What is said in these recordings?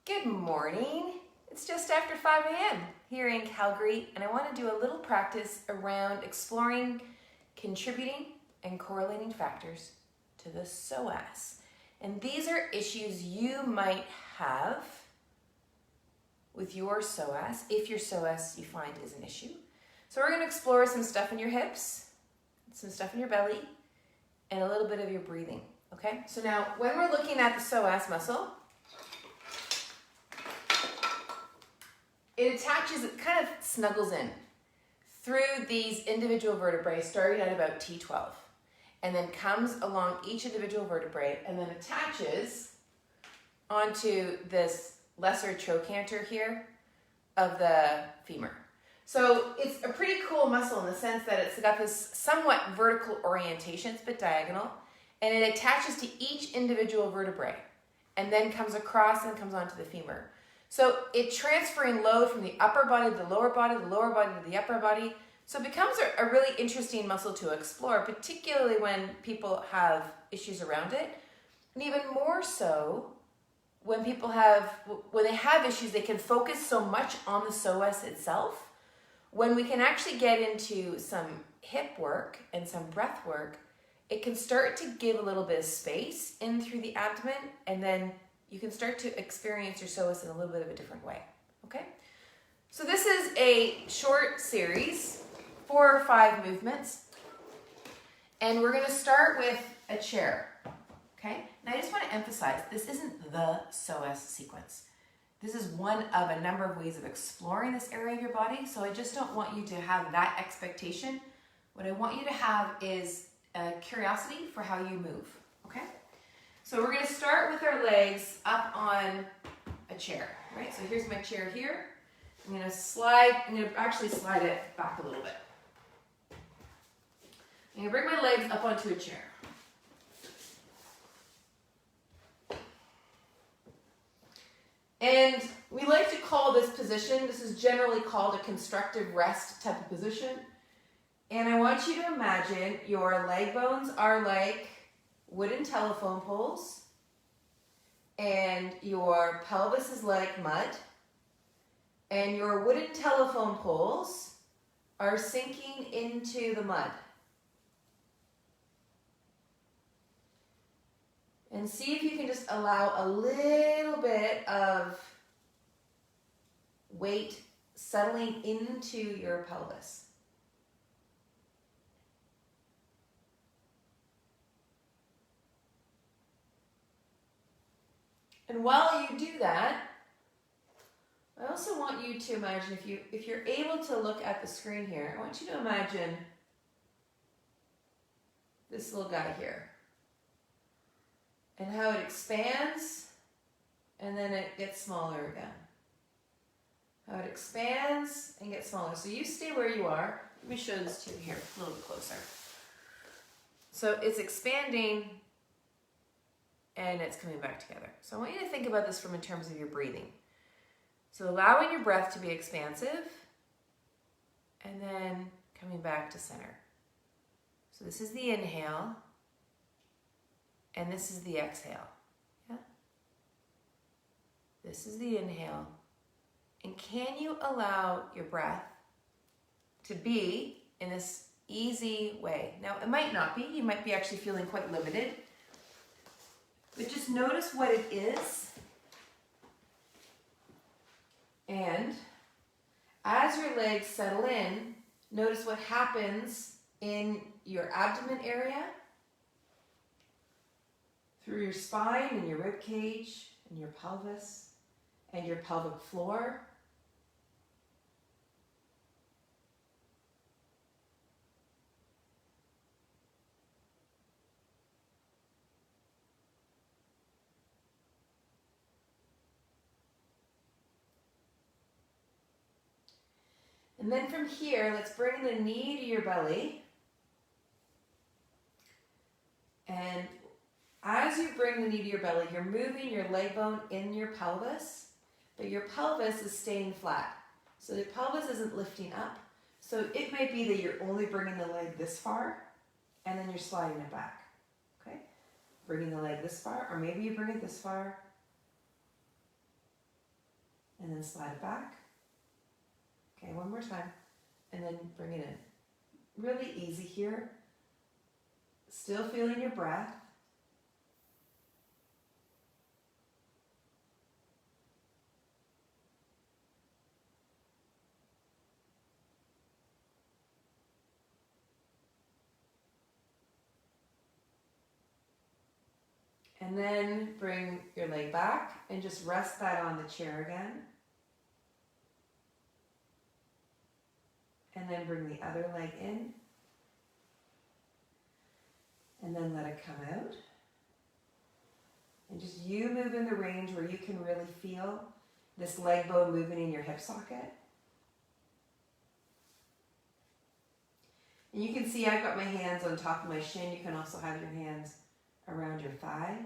Good morning. It's just after 5 a.m. here in Calgary, and I want to do a little practice around exploring contributing and correlating factors to the Psoas. And these are issues you might have with your Psoas, if your Psoas you find is an issue. So we're going to explore some stuff in your hips, some stuff in your belly, and a little bit of your breathing. Okay? So now, when we're looking at the Psoas muscle, it attaches, it kind of snuggles in through these individual vertebrae starting at about T12 and then comes along each individual vertebrae and then attaches onto this lesser trochanter here of the femur. So it's a pretty cool muscle in the sense that it's got this somewhat vertical orientation, it's a bit diagonal, and it attaches to each individual vertebrae and then comes across and comes onto the femur. So it's transferring load from the upper body to the lower body to the upper body. So it becomes a really interesting muscle to explore, particularly when people have issues around it. And even more so when they have issues, they can focus so much on the psoas itself. When we can actually get into some hip work and some breath work, it can start to give a little bit of space in through the abdomen, and then you can start to experience your psoas in a little bit of a different way, okay? So this is a short series, 4 or 5 movements, and we're gonna start with a chair, okay? Now I just wanna emphasize, this isn't the psoas sequence. This is one of a number of ways of exploring this area of your body, so I just don't want you to have that expectation. What I want you to have is a curiosity for how you move, okay? So we're going to start with our legs up on a chair, right? So here's my chair here. I'm going to actually slide it back a little bit. I'm going to bring my legs up onto a chair. And we like to call this position, this is generally called a constructive rest type of position. And I want you to imagine your leg bones are like wooden telephone poles, and your pelvis is like mud, and your wooden telephone poles are sinking into the mud. And see if you can just allow a little bit of weight settling into your pelvis. And while you do that, I also want you to imagine, if you're able to look at the screen here, I want you to imagine this little guy here and how it expands and then it gets smaller again. How it expands and gets smaller. So you stay where you are. Let me show this to you here a little bit closer. So it's expanding and it's coming back together. So I want you to think about this from in terms of your breathing. So allowing your breath to be expansive and then coming back to center. So this is the inhale and this is the exhale. Yeah? This is the inhale. And can you allow your breath to be in this easy way? Now it might not be, you might be actually feeling quite limited. But just notice what it is. And as your legs settle in, notice what happens in your abdomen area, through your spine and your rib cage and your pelvis and your pelvic floor. And then from here, let's bring the knee to your belly. And as you bring the knee to your belly, you're moving your leg bone in your pelvis, but your pelvis is staying flat. So the pelvis isn't lifting up. So it might be that you're only bringing the leg this far, and then you're sliding it back, okay? Bringing the leg this far, or maybe you bring it this far, and then slide it back. Okay, one more time, and then bring it in. Really easy here. Still feeling your breath. And then bring your leg back and just rest that on the chair again. And then bring the other leg in. And then let it come out. And just you move in the range where you can really feel this leg bone moving in your hip socket. And you can see I've got my hands on top of my shin. You can also have your hands around your thigh.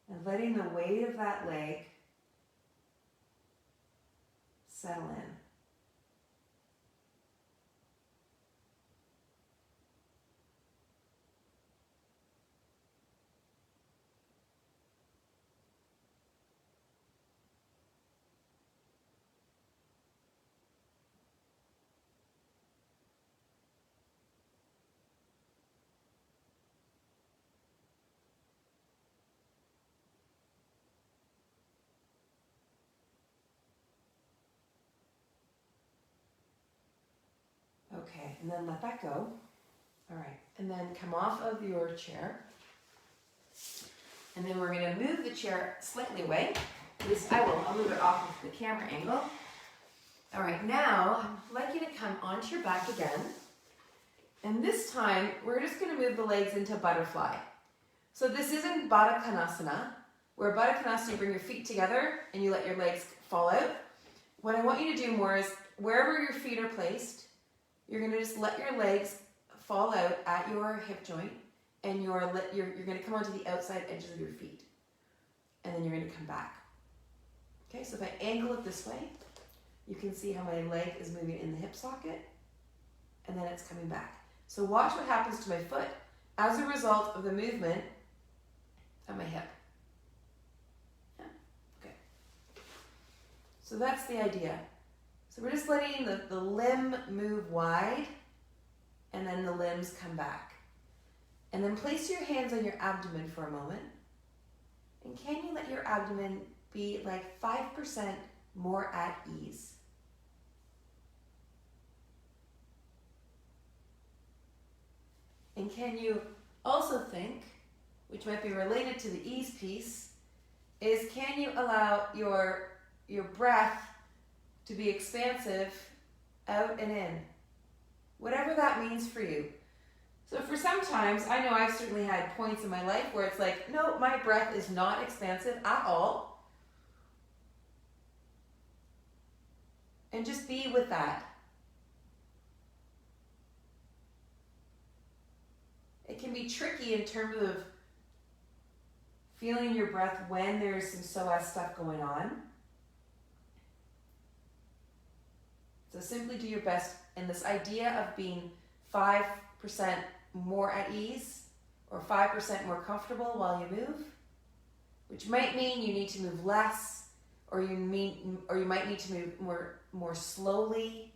And letting the weight of that leg settle in. Okay, and then let that go. All right, and then come off of your chair. And then we're going to move the chair slightly away. At least I will. I'll move it off of the camera angle. All right, now I'd like you to come onto your back again. And this time, we're just going to move the legs into butterfly. So this isn't Baddha Konasana, where Baddha Konasana you bring your feet together and you let your legs fall out. What I want you to do more is wherever your feet are placed, you're going to just let your legs fall out at your hip joint, and you're going to come onto the outside edges of your feet. And then you're going to come back. Okay, so if I angle it this way, you can see how my leg is moving in the hip socket, and then it's coming back. So watch what happens to my foot as a result of the movement of my hip. Yeah, okay. So that's the idea. So we're just letting the limb move wide, and then the limbs come back. And then place your hands on your abdomen for a moment. And can you let your abdomen be like 5% more at ease? And can you also think, which might be related to the ease piece, is can you allow your breath to be expansive out and in? Whatever that means for you. So for sometimes, I know I've certainly had points in my life where it's like, no, my breath is not expansive at all. And just be with that. It can be tricky in terms of feeling your breath when there's some Psoas stuff going on. So simply do your best. And this idea of being 5% more at ease or 5% more comfortable while you move, which might mean you need to move less, or you might need to move more slowly.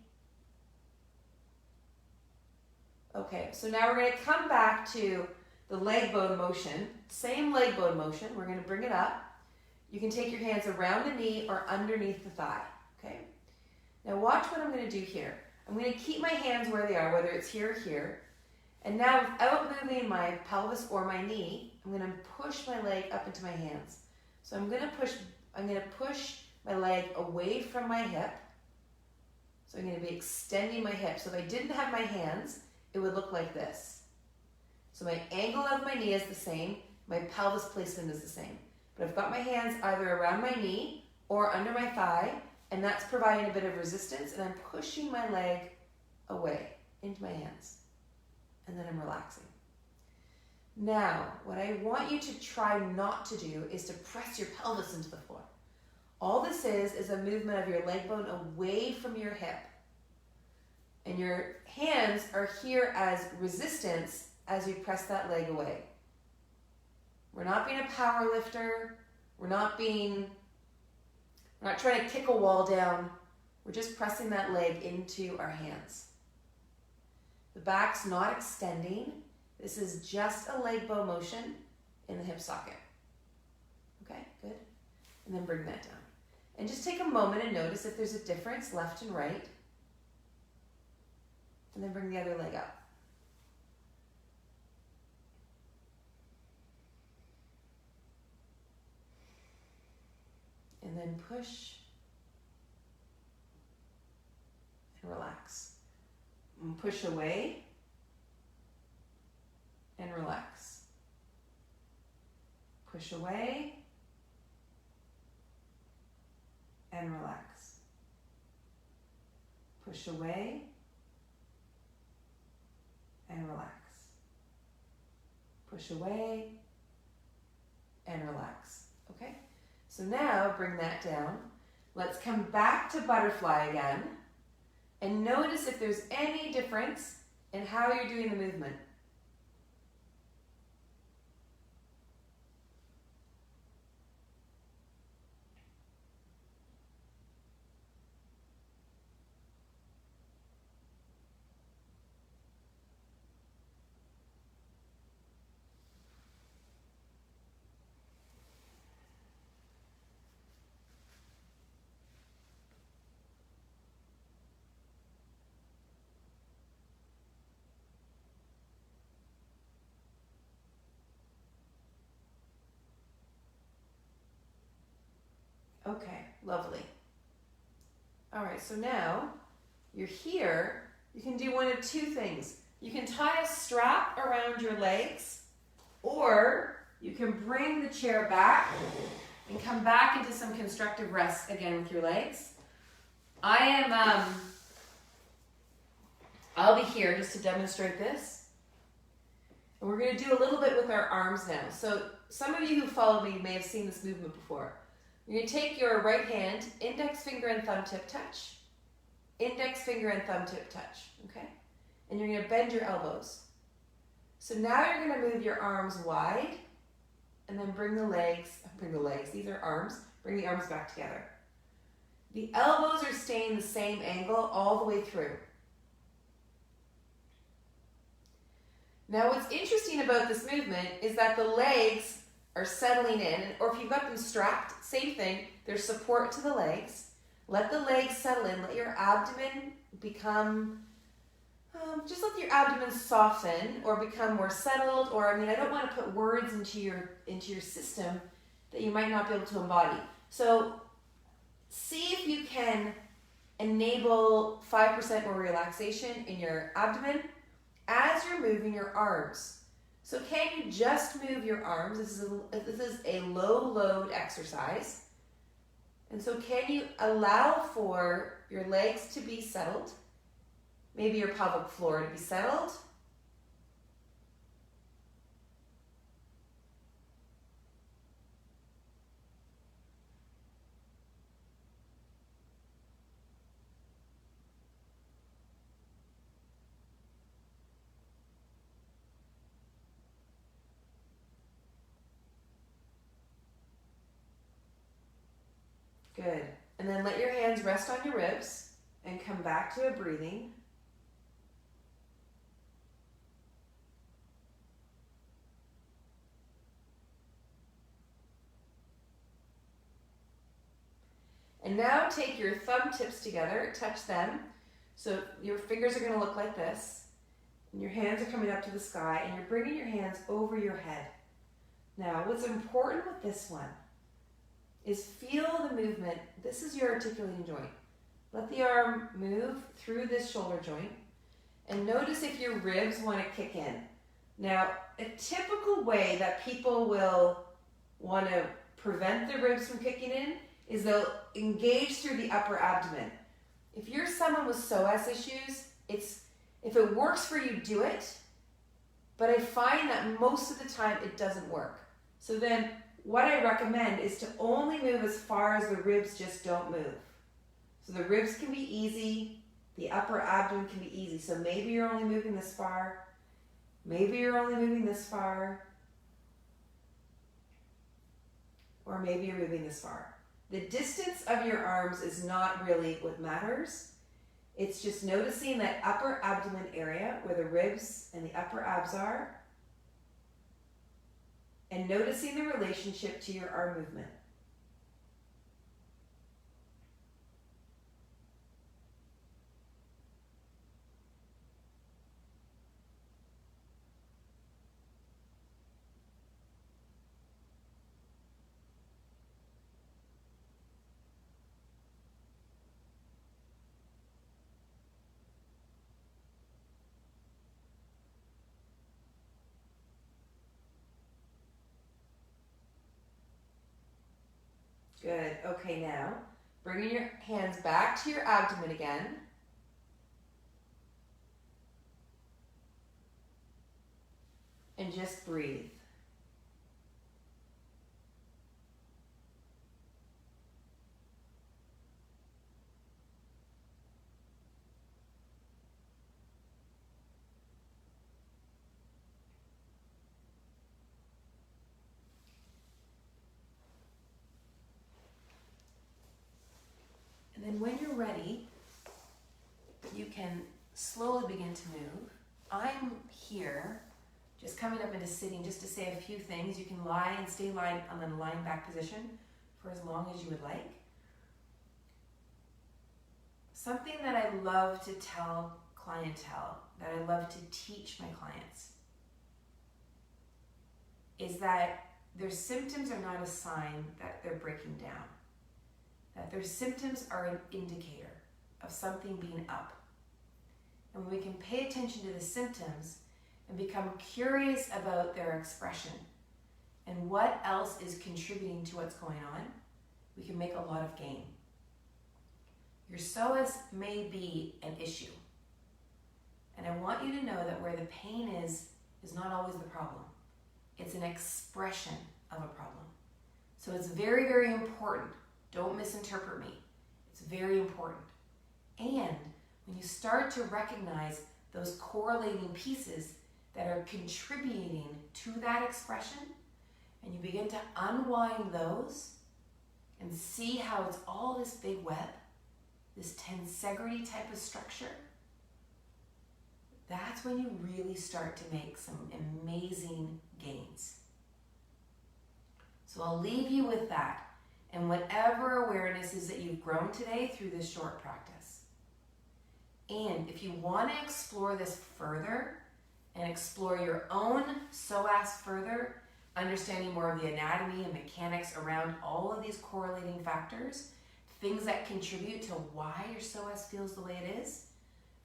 Okay, so now we're going to come back to the leg bone motion. Same leg bone motion. We're going to bring it up. You can take your hands around the knee or underneath the thigh. Okay. Now watch what I'm going to do here. I'm going to keep my hands where they are, whether it's here or here. And now without moving my pelvis or my knee, I'm going to push my leg up into my hands. So I'm going to push my leg away from my hip. So I'm going to be extending my hip. So if I didn't have my hands, it would look like this. So my angle of my knee is the same. My pelvis placement is the same. But I've got my hands either around my knee or under my thigh, and that's providing a bit of resistance, and I'm pushing my leg away into my hands. And then I'm relaxing. Now, what I want you to try not to do is to press your pelvis into the floor. All this is a movement of your leg bone away from your hip. And your hands are here as resistance as you press that leg away. We're not being a power lifter. We're not being We're not trying to kick a wall down. We're just pressing that leg into our hands. The back's not extending. This is just a leg bow motion in the hip socket. Okay, good. And then bring that down. And just take a moment and notice if there's a difference left and right. And then bring the other leg up. And then push and relax. And push away and relax. Push away and relax. Push away and relax. Push away and relax. Okay? So now bring that down. Let's come back to butterfly again and notice if there's any difference in how you're doing the movement. Okay, lovely. All right, so now you're here. You can do one of two things. You can tie a strap around your legs, or you can bring the chair back and come back into some constructive rest again with your legs. I'll be here just to demonstrate this. And we're going to do a little bit with our arms now. So some of you who follow me may have seen this movement before. You're going to take your right hand, index finger and thumb tip touch, index finger and thumb tip touch, okay? And you're going to bend your elbows. So now you're going to move your arms wide and then bring the legs, these are arms, bring the arms back together. The elbows are staying the same angle all the way through. Now what's interesting about this movement is that the legs are settling in, or if you've got them strapped, same thing, there's support to the legs. Let the legs settle in, let your abdomen become, just let your abdomen soften or become more settled, or I don't want to put words into your system that you might not be able to embody. So see if you can enable 5% more relaxation in your abdomen as you're moving your arms. So can you just move your arms? This is a low load exercise. And so can you allow for your legs to be settled? Maybe your pelvic floor to be settled. Good. And then let your hands rest on your ribs and come back to a breathing. And now take your thumb tips together, touch them. So your fingers are going to look like this. And your hands are coming up to the sky, and you're bringing your hands over your head. Now, what's important with this one is feel the movement. This is your articulating joint. Let the arm move through this shoulder joint, and notice if your ribs want to kick in. Now, a typical way that people will want to prevent the ribs from kicking in is they'll engage through the upper abdomen. If you're someone with Psoas issues, if it works for you, do it. But I find that most of the time it doesn't work. So then what I recommend is to only move as far as the ribs just don't move. So the ribs can be easy, the upper abdomen can be easy. So maybe you're only moving this far, maybe you're only moving this far, or maybe you're moving this far. The distance of your arms is not really what matters. It's just noticing that upper abdomen area where the ribs and the upper abs are, and noticing the relationship to your arm movement. Good. Okay, now bringing your hands back to your abdomen again. And just breathe. And then when you're ready, you can slowly begin to move. I'm here, just coming up into sitting, just to say a few things. You can lie and stay lying on the lying back position for as long as you would like. Something that I love to tell clientele, that I love to teach my clients, is that their symptoms are not a sign that they're breaking down. That their symptoms are an indicator of something being up. And when we can pay attention to the symptoms and become curious about their expression and what else is contributing to what's going on, we can make a lot of gain. Your psoas may be an issue. And I want you to know that where the pain is not always the problem. It's an expression of a problem. So it's very, very important. Don't misinterpret me. It's very important. And when you start to recognize those correlating pieces that are contributing to that expression, and you begin to unwind those and see how it's all this big web, this tensegrity type of structure, that's when you really start to make some amazing gains. So I'll leave you with that and whatever awareness is that you've grown today through this short practice. And if you want to explore this further and explore your own psoas further, understanding more of the anatomy and mechanics around all of these correlating factors, things that contribute to why your psoas feels the way it is,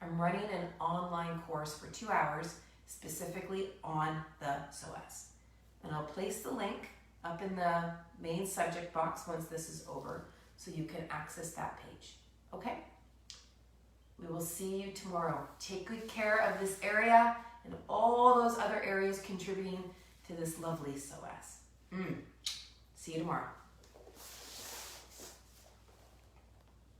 I'm running an online course for 2 hours specifically on the psoas. And I'll place the link up in the main subject box once this is over so you can access that page. Okay? We will see you tomorrow. Take good care of this area and all those other areas contributing to this lovely psoas. See you tomorrow.